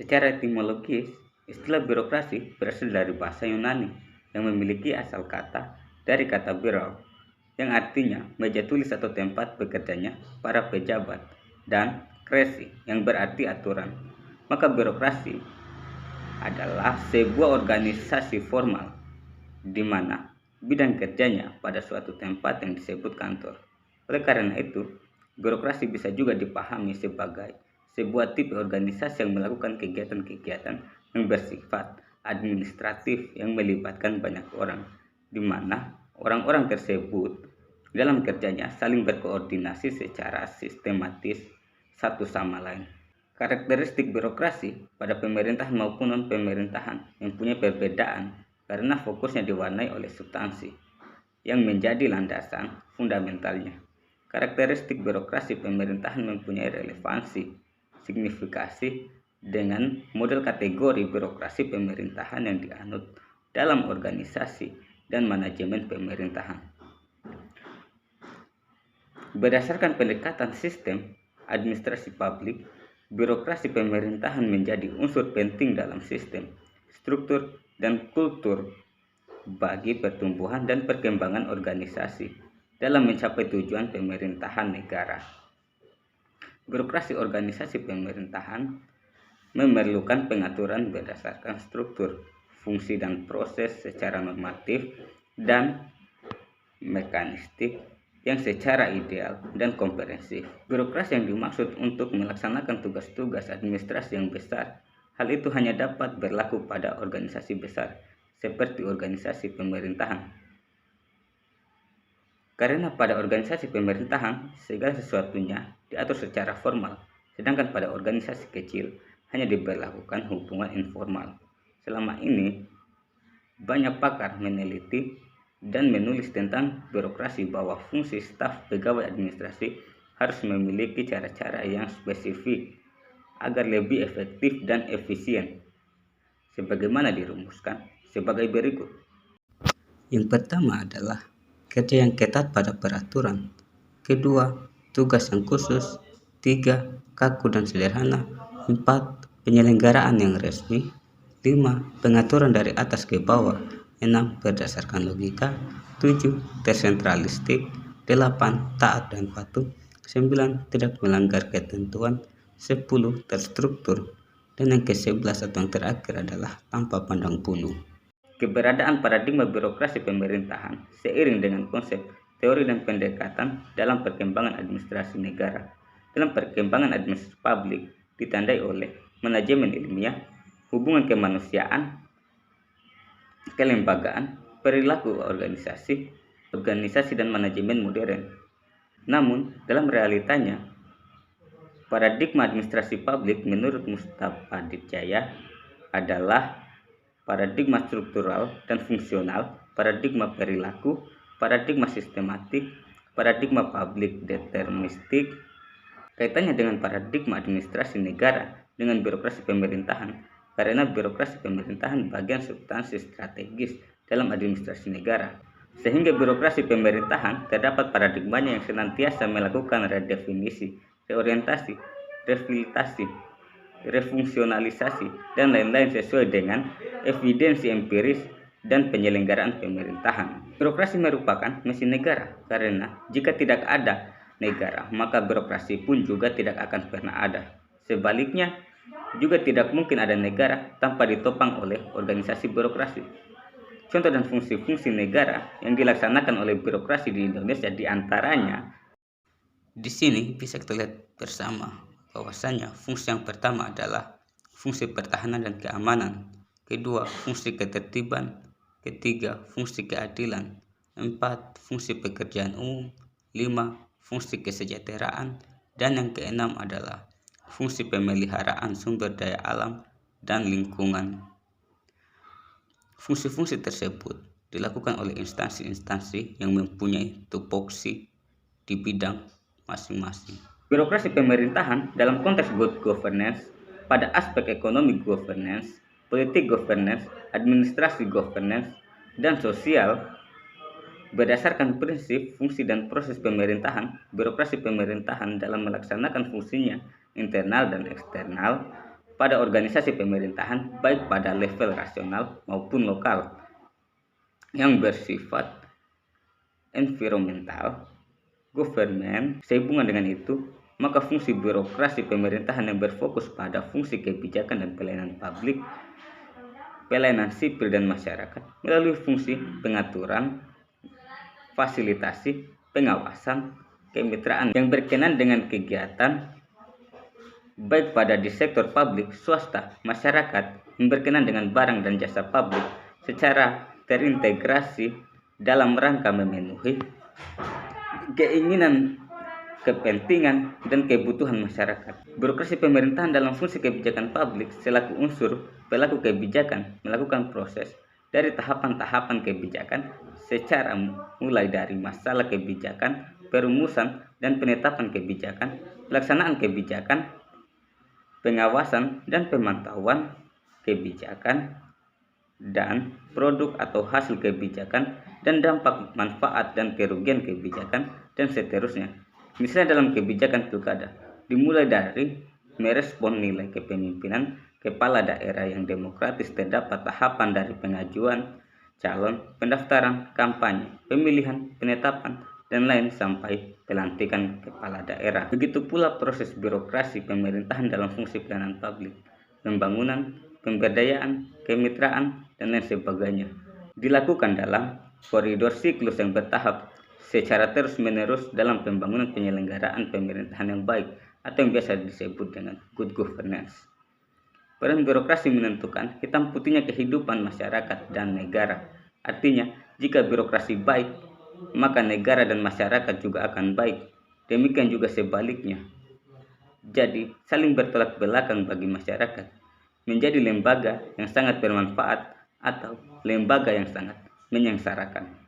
Secara etimologis, istilah birokrasi berasal dari bahasa Yunani yang memiliki asal kata dari kata biro yang artinya meja tulis atau tempat bekerjanya para pejabat, dan kresi yang berarti aturan. Maka birokrasi adalah sebuah organisasi formal di mana bidang kerjanya pada suatu tempat yang disebut kantor. Oleh karena itu, birokrasi bisa juga dipahami sebagai sebuah tipe organisasi yang melakukan kegiatan-kegiatan yang bersifat administratif yang melibatkan banyak orang, di mana orang-orang tersebut dalam kerjanya saling berkoordinasi secara sistematis satu sama lain. Karakteristik birokrasi pada pemerintahan maupun non-pemerintahan mempunyai perbedaan karena fokusnya diwarnai oleh substansi yang menjadi landasan fundamentalnya. Karakteristik birokrasi pemerintahan mempunyai relevansi signifikasi dengan model kategori birokrasi pemerintahan yang dianut dalam organisasi dan manajemen pemerintahan. Berdasarkan pendekatan sistem administrasi publik, birokrasi pemerintahan menjadi unsur penting dalam sistem, struktur, dan kultur bagi pertumbuhan dan perkembangan organisasi dalam mencapai tujuan pemerintahan negara. Birokrasi organisasi pemerintahan memerlukan pengaturan berdasarkan struktur, fungsi, dan proses secara normatif dan mekanistik yang secara ideal dan komprehensif. Birokrasi yang dimaksud untuk melaksanakan tugas-tugas administrasi yang besar. Hal itu hanya dapat berlaku pada organisasi besar, seperti organisasi pemerintahan. Karena pada organisasi pemerintahan, segala sesuatunya diatur secara formal, sedangkan pada organisasi kecil hanya diberlakukan hubungan informal. Selama ini, banyak pakar meneliti dan menulis tentang birokrasi bahwa fungsi staf pegawai administrasi harus memiliki cara-cara yang spesifik agar lebih efektif dan efisien, sebagaimana dirumuskan sebagai berikut. Yang pertama adalah kerja yang ketat pada peraturan. Kedua, tugas yang khusus. 3, kaku dan sederhana. 4, penyelenggaraan yang resmi. 5, pengaturan dari atas ke bawah. 6, berdasarkan logika. 7, tersentralistik. 8, taat dan patuh. 9, tidak melanggar ketentuan. 10, terstruktur. Dan yang ke-11 atau yang terakhir adalah tanpa pandang bulu. Keberadaan paradigma birokrasi pemerintahan seiring dengan konsep, teori, dan pendekatan dalam perkembangan administrasi negara. Dalam perkembangan administrasi publik ditandai oleh manajemen ilmiah, hubungan kemanusiaan, kelembagaan, perilaku organisasi dan manajemen modern. Namun, dalam realitanya, paradigma administrasi publik menurut Mustafa Aditjaya adalah paradigma struktural dan fungsional, paradigma perilaku, paradigma sistematik, paradigma publik deterministik. Kaitannya dengan paradigma administrasi negara dengan birokrasi pemerintahan, karena birokrasi pemerintahan bagian substansi strategis dalam administrasi negara, sehingga birokrasi pemerintahan terdapat paradigmanya yang senantiasa melakukan redefinisi, reorientasi, refiltrasi, refungsionalisasi, dan lain-lain sesuai dengan evidensi empiris dan penyelenggaraan pemerintahan. Birokrasi merupakan mesin negara, karena jika tidak ada negara, maka birokrasi pun juga tidak akan pernah ada. Sebaliknya, juga tidak mungkin ada negara tanpa ditopang oleh organisasi birokrasi. Contoh dan fungsi-fungsi negara yang dilaksanakan oleh birokrasi di Indonesia diantaranya. Di sini bisa kita lihat bersama bahwasanya fungsi yang pertama adalah fungsi pertahanan dan keamanan, kedua fungsi ketertiban, ketiga fungsi keadilan, 4 fungsi pekerjaan umum, 5 fungsi kesejahteraan, dan yang keenam adalah fungsi pemeliharaan sumber daya alam dan lingkungan. Fungsi-fungsi tersebut dilakukan oleh instansi-instansi yang mempunyai tupoksi di bidang masing-masing. Birokrasi pemerintahan dalam konteks good governance pada aspek ekonomi governance, politik governance, administrasi governance, dan sosial berdasarkan prinsip, fungsi, dan proses pemerintahan. Birokrasi pemerintahan dalam melaksanakan fungsinya internal dan eksternal pada organisasi pemerintahan baik pada level nasional maupun lokal yang bersifat environmental, government. Sehubungan dengan itu, maka fungsi birokrasi pemerintahan yang berfokus pada fungsi kebijakan dan pelayanan publik, pelayanan sipil dan masyarakat melalui fungsi pengaturan, fasilitasi, pengawasan, kemitraan yang berkenan dengan kegiatan baik pada di sektor publik, swasta, masyarakat yang berkenan dengan barang dan jasa publik secara terintegrasi dalam rangka memenuhi keinginan, kepentingan, dan kebutuhan masyarakat. Birokrasi pemerintahan dalam fungsi kebijakan publik selaku unsur pelaku kebijakan melakukan proses dari tahapan-tahapan kebijakan secara mulai dari masalah kebijakan, perumusan dan penetapan kebijakan, pelaksanaan kebijakan, pengawasan dan pemantauan kebijakan, dan produk atau hasil kebijakan, dan dampak, manfaat, dan kerugian kebijakan, dan seterusnya. Misalnya dalam kebijakan pilkada, dimulai dari merespon nilai kepemimpinan kepala daerah yang demokratis, terdapat tahapan dari pengajuan calon, pendaftaran, kampanye, pemilihan, penetapan, dan lain sampai pelantikan kepala daerah. Begitu pula proses birokrasi pemerintahan dalam fungsi pelayanan publik, pembangunan, pemberdayaan, kemitraan, dan lain sebagainya dilakukan dalam koridor siklus yang bertahap secara terus-menerus dalam pembangunan penyelenggaraan pemerintahan yang baik atau yang biasa disebut dengan good governance. Peran birokrasi menentukan hitam putihnya kehidupan masyarakat dan negara. Artinya, jika birokrasi baik, maka negara dan masyarakat juga akan baik. Demikian juga sebaliknya. Jadi, saling bertolak belakang bagi masyarakat menjadi lembaga yang sangat bermanfaat atau lembaga yang sangat menyengsarakan.